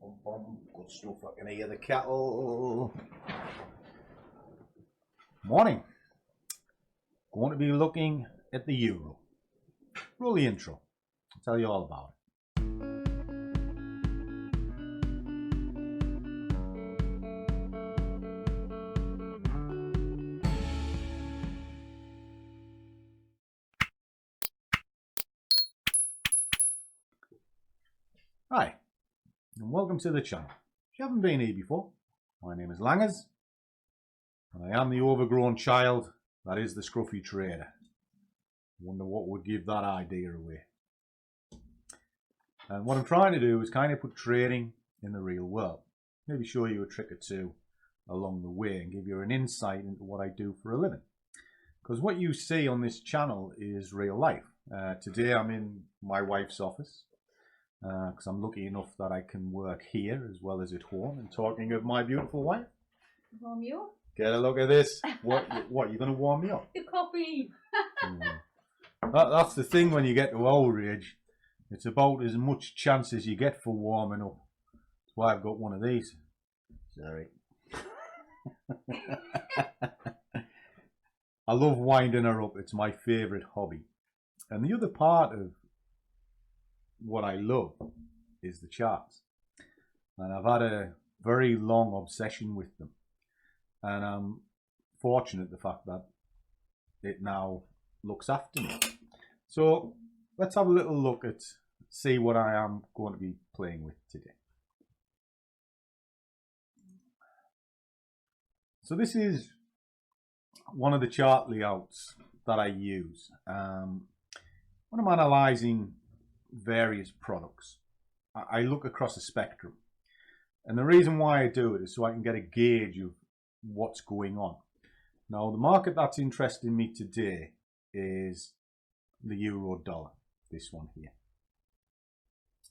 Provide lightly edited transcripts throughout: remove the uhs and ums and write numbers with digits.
Good stuff. I can hear the kettle. Morning. Going to be looking at the euro. Roll the intro. I'll tell you all about it. Hi, and welcome to the channel. If you haven't been here before, my name is Langers, and I am the overgrown child that is the Scruffy Trader. Wonder what would give that idea away. And what I'm trying to do is kind of put trading in the real world. Maybe show you a trick or two along the way and give you an insight into what I do for a living. Because what you see on this channel is real life. Today I'm in my wife's office. Because I'm lucky enough that I can work here as well as at home. And talking of my beautiful wife, Warm you up? Get a look at this. What you're going to warm me up? The coffee. That's the thing when you get to old age. It's about as much chance as you get for warming up. That's why I've got one of these. Sorry. I love winding her up. It's my favourite hobby. And the other part of what I love is the charts, and I've had a very long obsession with them, and I'm fortunate the fact that it now looks after me. So let's have a little look at see what I am going to be playing with today. So this is one of the chart layouts that I use when I'm analysing various products. I look across a spectrum, and the reason why I do it is so I can get a gauge of what's going on. Now the market that's interesting me today is the euro dollar, this one here.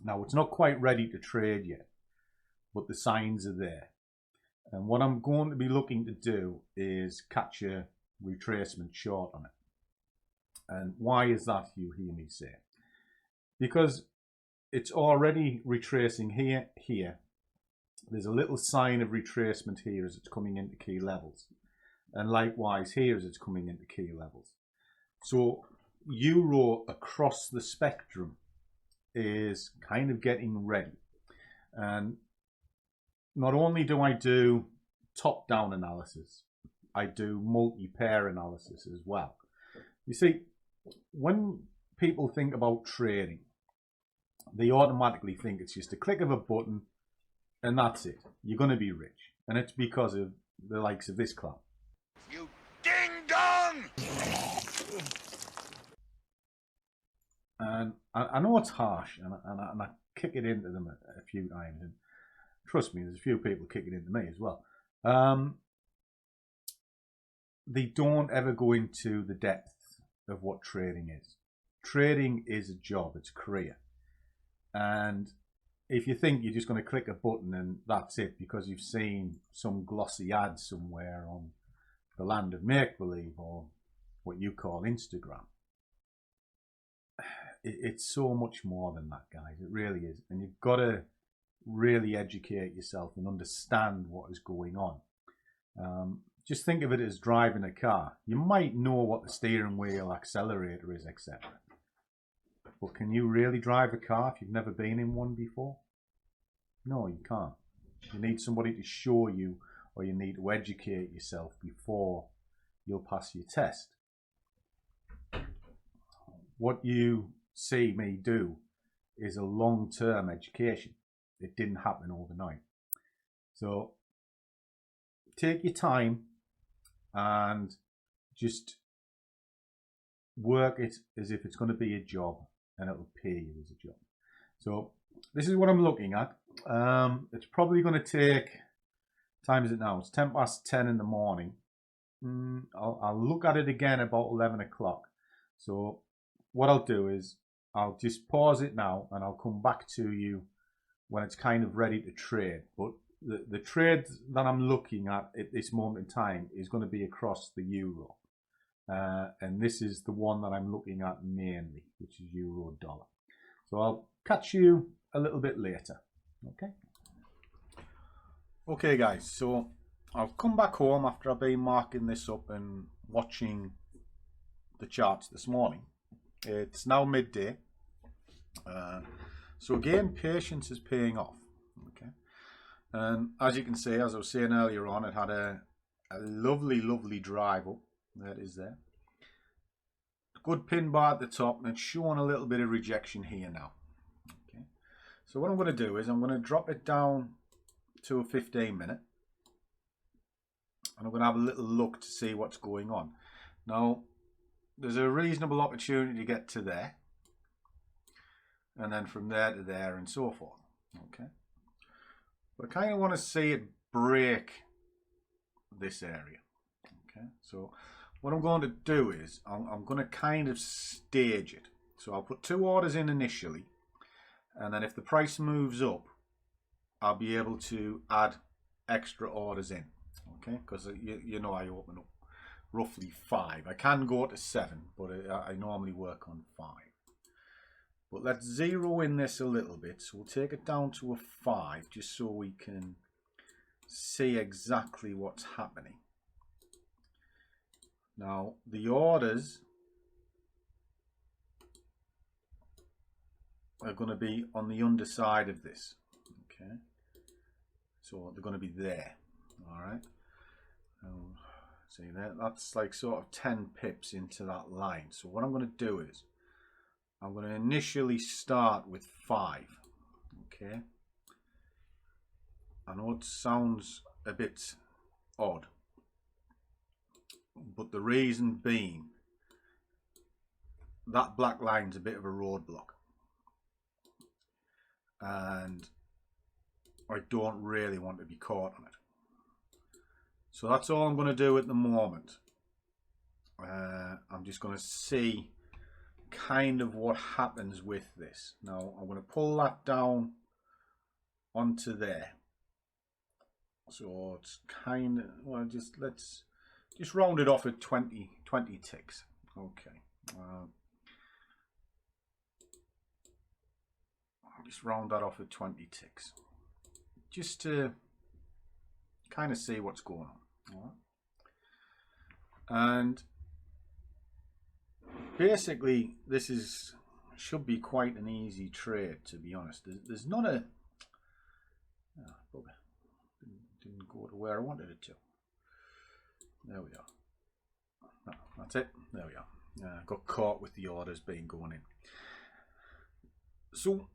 Now it's not quite ready to trade yet, but the signs are there, and what I'm going to be looking to do is catch a retracement short on it. And why is that, you hear me say? Because it's already retracing here. There's a little sign of retracement here as it's coming into key levels. And likewise here as it's coming into key levels. So euro across the spectrum is kind of getting ready. And not only do I do top-down analysis, I do multi-pair analysis as well. You see, when people think about trading, they automatically think it's just a click of a button and that's it. You're going to be rich. And it's because of the likes of this clown. You ding-dong! And I know it's harsh, and I kick it into them a few times. And trust me, there's a few people kicking into me as well. They don't ever go into the depth of what trading is. Trading is a job, it's a career. And if you think you're just going to click a button and that's it because you've seen some glossy ad somewhere on the land of make-believe or what you call Instagram, it's so much more than that, guys. It really is. And you've got to really educate yourself and understand what is going on. Just think of it as driving a car. You might know what the steering wheel, accelerator is, etc. But can you really drive a car if you've never been in one before? No, you can't. You need somebody to show you, or you need to educate yourself before you'll pass your test. What you see me do is a long-term education. It didn't happen overnight. So take your time and just work it as if it's going to be a job, and it'll pay you as a job. So this is what I'm looking at. It's probably going to take, time is it now? It's 10 past 10 in the morning. I'll look at it again about 11 o'clock. So what I'll do is I'll just pause it now and I'll come back to you when it's kind of ready to trade. But the trade that I'm looking at this moment in time is going to be across the euro. And this is the one that I'm looking at mainly, which is euro dollar. So I'll catch you a little bit later. Okay. Okay guys, so I've come back home after I've been marking this up and watching the charts this morning. It's now midday. So again, patience is paying off. Okay, and as you can see, as I was saying earlier on, it had a lovely drive up. There it is there. Good pin bar at the top, and it's showing a little bit of rejection here now. Okay, so what I'm going to do is I'm going to drop it down to a 15-minute, and I'm going to have a little look to see what's going on. Now, there's a reasonable opportunity to get to there, and then from there to there, and so forth. Okay, but I kind of want to see it break this area. Okay, so what I'm going to do is I'm going to kind of stage it. So I'll put 2 orders in initially, and then if the price moves up, I'll be able to add extra orders in. Okay, because you know I open up roughly 5. I can go to 7, but I normally work on 5. But let's zero in this a little bit. So we'll take it down to a 5 just so we can see exactly what's happening. Now, the orders are going to be on the underside of this. Okay, so they're going to be there. All right. See there, that's like sort of 10 pips into that line. So what I'm going to do is I'm going to initially start with 5. Okay. I know it sounds a bit odd, but the reason being that black line's a bit of a roadblock, and I don't really want to be caught on it. So that's all I'm going to do at the moment. I'm just going to see kind of what happens with this. Now I'm going to pull that down onto there. So it's kind of, well, let's just round it off at 20 ticks. Okay. I'll just round that off at 20 ticks. Just to kind of see what's going on. All right. And basically this should be quite an easy trade, to be honest. There's not a bugger. Didn't go to where I wanted it to. There we are. No, that's it. There we are. Got caught with the orders being going in. So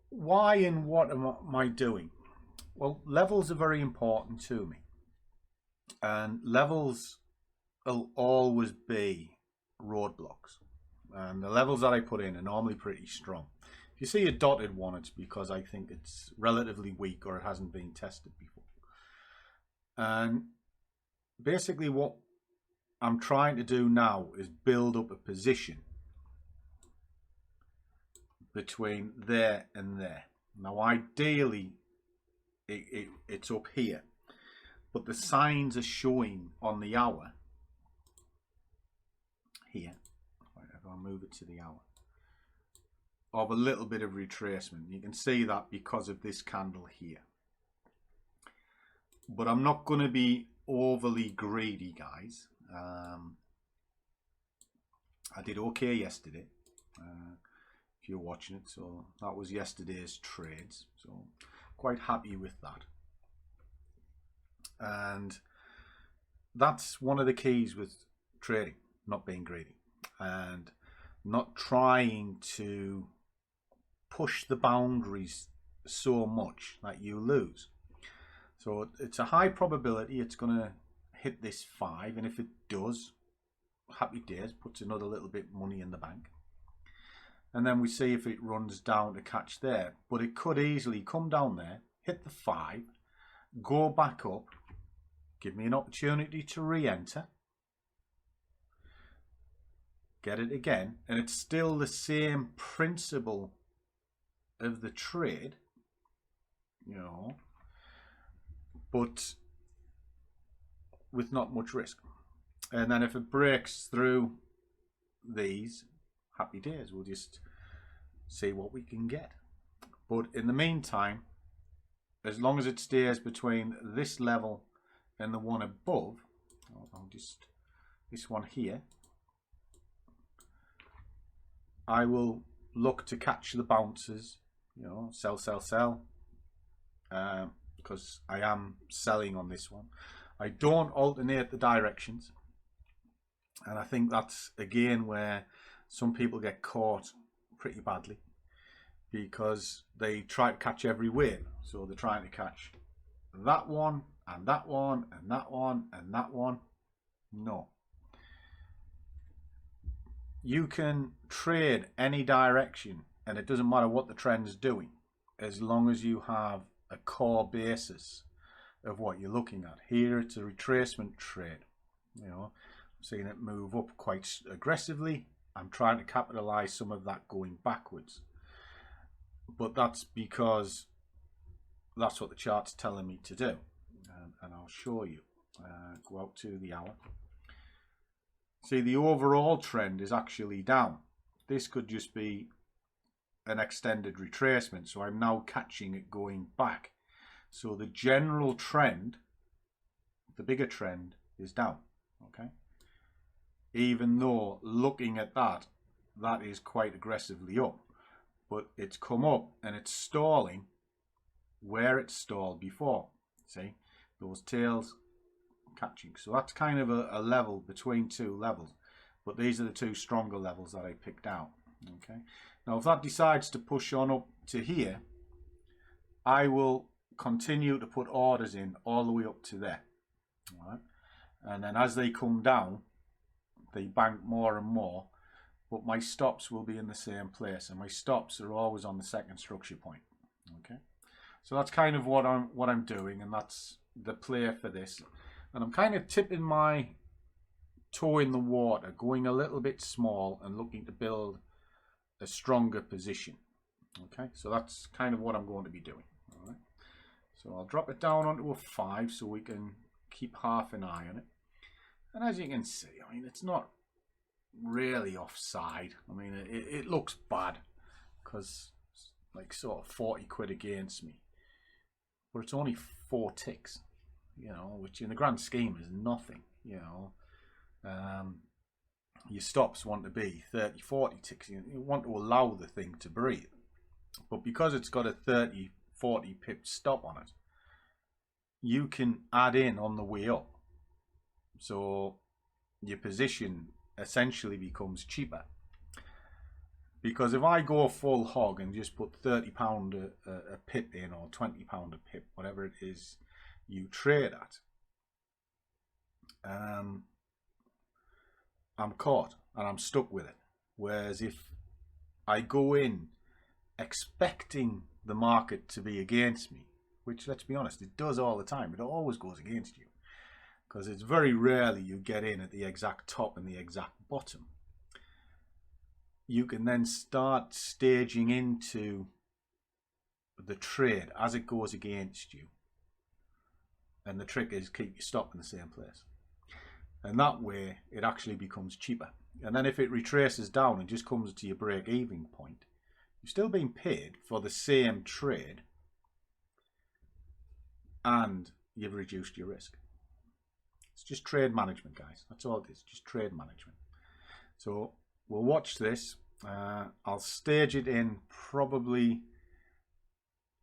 why and what am I doing? Well, levels are very important to me, and levels will always be roadblocks, and the levels that I put in are normally pretty strong. If you see a dotted one, it's because I think it's relatively weak or it hasn't been tested before. And basically what I'm trying to do now is build up a position between there and there. Now ideally it's up here, but the signs are showing on the hour here, if I move it to the hour, of a little bit of retracement. You can see that because of this candle here. But I'm not going to be overly greedy, guys. I did okay yesterday, if you're watching it. So that was yesterday's trades. So quite happy with that. And that's one of the keys with trading, not being greedy and not trying to push the boundaries so much that you lose. So it's a high probability it's going to hit this 5, and if it does, happy days, puts another little bit of money in the bank. And then we see if it runs down to catch there. But it could easily come down there, hit the 5, go back up, give me an opportunity to re-enter, get it again, and it's still the same principle of the trade, you know, but with not much risk. And then if it breaks through these, happy days, we'll just see what we can get. But in the meantime, as long as it stays between this level and the one above, I'll just, this one here, I will look to catch the bounces, you know, sell, sell, sell, because I am selling on this one. I don't alternate the directions, and I think that's again where some people get caught pretty badly, because they try to catch every wave. So they're trying to catch that one and that one and that one and that one. No. You can trade any direction, and it doesn't matter what the trend's doing, as long as you have a core basis of what you're looking at. Here it's a retracement trade. You know, I'm seeing it move up quite aggressively. I'm trying to capitalize some of that going backwards, but that's because that's what the chart's telling me to do, and I'll show you. Go out to the hour. See, the overall trend is actually down. This could just be an extended retracement, so I'm now catching it going back. So the general trend, the bigger trend, is down. Okay, even though looking at that, that is quite aggressively up, but it's come up and it's stalling where it stalled before. See, those tails catching. So that's kind of a level between two levels, but these are the two stronger levels that I picked out. Okay, now if that decides to push on up to here, I will continue to put orders in all the way up to there. All right, and then as they come down, they bank more and more, but my stops will be in the same place, and my stops are always on the second structure point. Okay, so that's kind of what I'm doing, and that's the play for this. And I'm kind of tipping my toe in the water, going a little bit small and looking to build a stronger position. Okay, so that's kind of what I'm going to be doing. All right, so I'll drop it down onto a 5 so we can keep half an eye on it. And as you can see, I mean, it's not really offside. I mean, it looks bad because it's like sort of 40 quid against me, but it's only 4 ticks, you know, which in the grand scheme is nothing, you know. Your stops want to be 30, 40 ticks. You want to allow the thing to breathe, but because it's got a 30, 40 pip stop on it, you can add in on the way up, so your position essentially becomes cheaper. Because if I go full hog and just put £30 a pip in, or £20 a pip, whatever it is you trade at, I'm caught and I'm stuck with it. Whereas if I go in expecting the market to be against me, which, let's be honest, it does all the time, it always goes against you, because it's very rarely you get in at the exact top and the exact bottom. You can then start staging into the trade as it goes against you, and the trick is keep your stop in the same place, and that way it actually becomes cheaper. And then if it retraces down and just comes to your break-even point, you're still being paid for the same trade, and you've reduced your risk. It's just trade management, guys. That's all it is, just trade management. So we'll watch this. I'll stage it in probably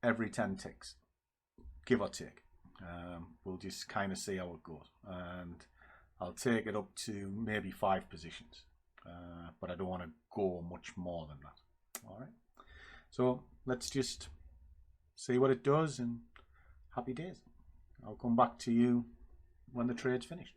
every 10 ticks, give or take. We'll just kind of see how it goes, and I'll take it up to maybe 5 positions, but I don't want to go much more than that. All right, so let's just see what it does, and happy days. I'll come back to you when the trade's finished.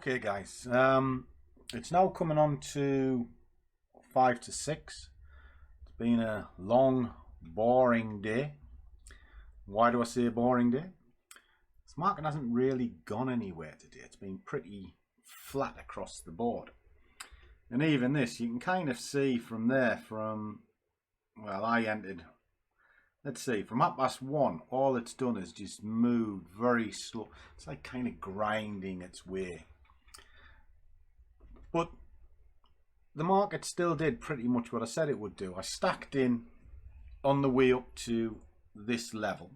Okay guys, it's now coming on to 5 to 6. It's been a long, boring day. Why do I say boring day? This market hasn't really gone anywhere today. It's been pretty flat across the board. And even this, you can kind of see from there, well, I entered, let's see, from 1:30, all it's done is just moved very slow. It's like kind of grinding its way. But the market still did pretty much what I said it would do. I stacked in on the way up to this level.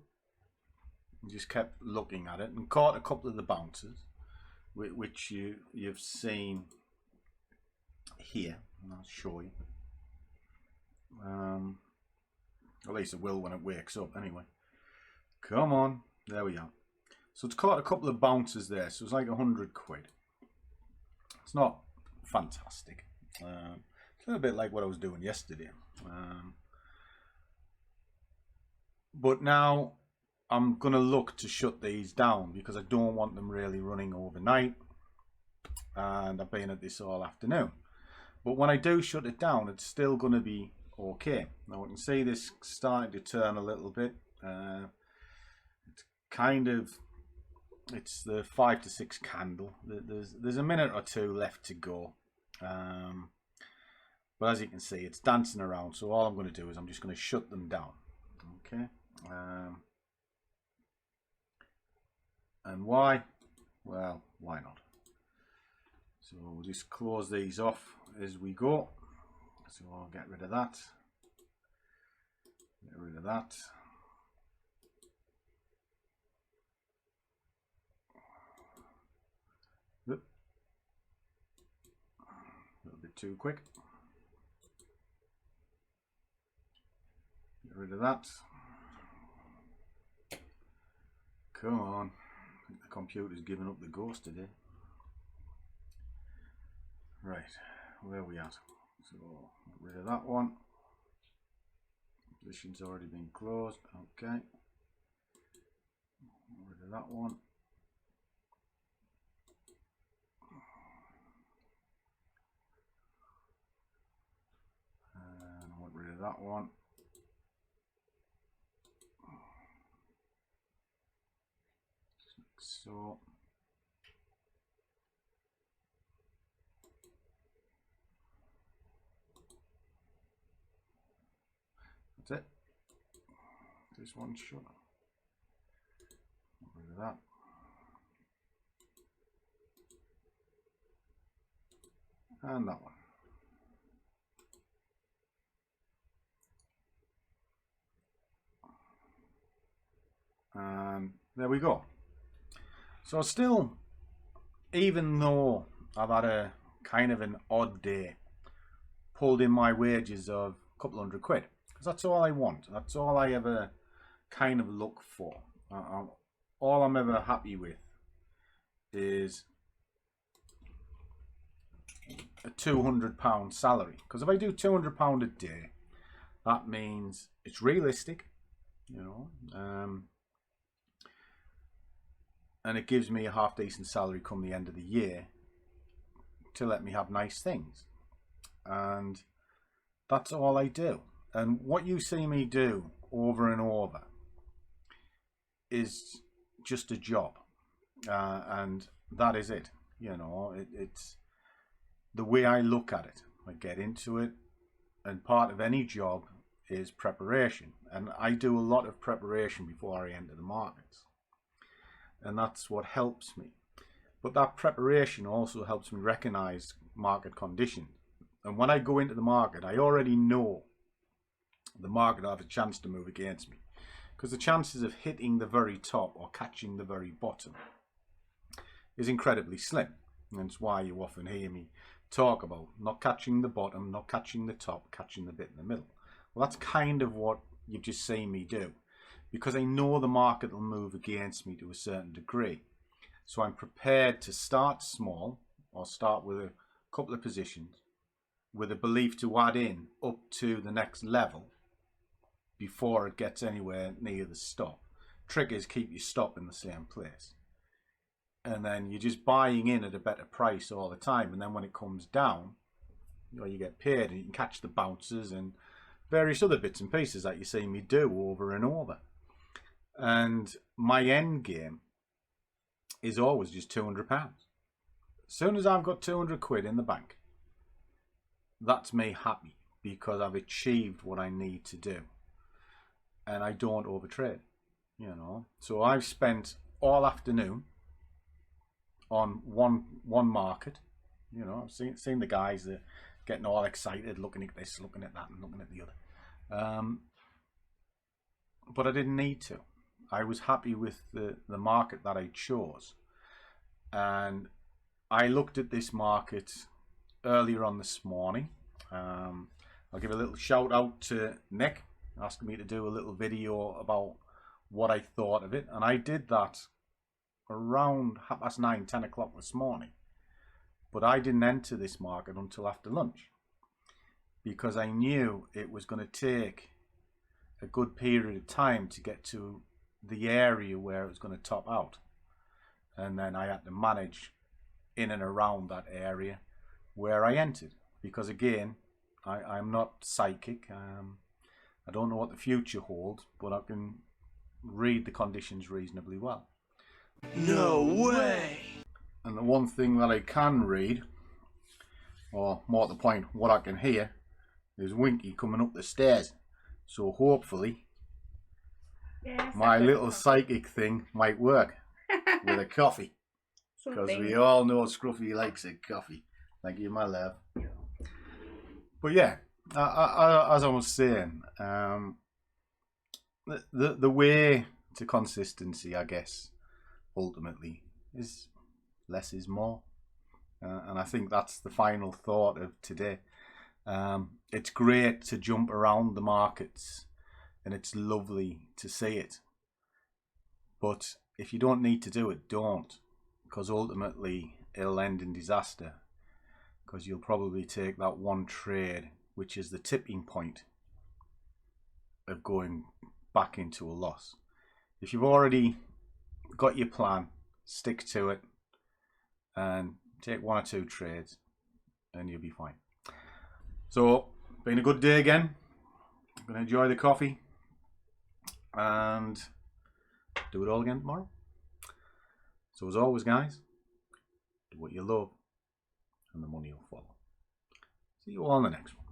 And just kept looking at it and caught a couple of the bounces, which you've seen here. And I'll show you. At least it will when it wakes up anyway. Come on. There we are. So it's caught a couple of bounces there. So it's like 100 quid. It's not fantastic. It's a little bit like what I was doing yesterday. But now I'm going to look to shut these down because I don't want them really running overnight. And I've been at this all afternoon. But when I do shut it down, it's still going to be okay. Now we can see this starting to turn a little bit. It's kind of, it's the 5 to 6 candle. There's a minute or two left to go. But as you can see, it's dancing around. So all I'm going to do is I'm just going to shut them down. Okay. And why? Well, why not? So we'll just close these off as we go. So I'll get rid of that. Get rid of that. Oop. A little bit too quick. Get rid of that. Come on. I think the computer's giving up the ghost today. Right, where are we at? So, get rid of that one. Position's already been closed. Okay. Get rid of that one. And I want rid of that one. Just like so. That's it. This one shut. Get rid of that. And that one. And there we go. So still, even though I've had a kind of an odd day, pulled in my wages of a couple hundred quid. That's all I want. That's all I ever kind of look for. All I'm ever happy with is a £200 salary. Because if I do £200 a day, that means it's realistic, you know, and it gives me a half decent salary come the end of the year to let me have nice things. And that's all I do. And what you see me do over and over is just a job. And that is it. You know, it's the way I look at it. I get into it. And part of any job is preparation. And I do a lot of preparation before I enter the markets. And that's what helps me. But that preparation also helps me recognize market conditions. And when I go into the market, I already know the market will have a chance to move against me, because the chances of hitting the very top or catching the very bottom is incredibly slim. And that's why you often hear me talk about not catching the bottom, not catching the top, catching the bit in the middle. Well, that's kind of what you've just seen me do, because I know the market will move against me to a certain degree. So I'm prepared to start small, or start with a couple of positions with a belief to add in up to the next level before it gets anywhere near the stop. Trick is keep your stop in the same place. and then you're just buying in at a better price all the time, and then when it comes down, you know, you get paid and you can catch the bounces and various other bits and pieces that you see me do over and over. And my end game is always just £200. As soon as I've got 200 quid in the bank, that's me happy, because I've achieved what I need to do and I don't overtrade, you know. So I've spent all afternoon on one market, you know. I've seen the guys that getting all excited, looking at this, looking at that, and looking at the other. But I didn't need to. I was happy with the market that I chose. And I looked at this market earlier on this morning. I'll give a little shout out to Nick, asking me to do a little video about what I thought of it. And I did that around 9:30, 10 o'clock this morning. But I didn't enter this market until after lunch, because I knew it was going to take a good period of time to get to the area where it was going to top out. And then I had to manage in and around that area where I entered, because again, I'm not psychic. I don't know what the future holds, but I can read the conditions reasonably well. No way! And the one thing that I can read, or more to the point, what I can hear, is Winky coming up the stairs. So hopefully, my little psychic thing might work with a coffee. Because we all know Scruffy likes a coffee. Thank you, my love. But yeah, as I was saying, the way to consistency, I guess, ultimately, is less is more. And I think that's the final thought of today. It's great to jump around the markets, and it's lovely to see it. But if you don't need to do it, don't. Because ultimately, it'll end in disaster. Because you'll probably take that one trade, which is the tipping point of going back into a loss. If you've already got your plan, stick to it and take 1 or 2 trades and you'll be fine. So, been a good day again. I'm going to enjoy the coffee and do it all again tomorrow. So as always, guys, do what you love and the money will follow. See you all on the next one.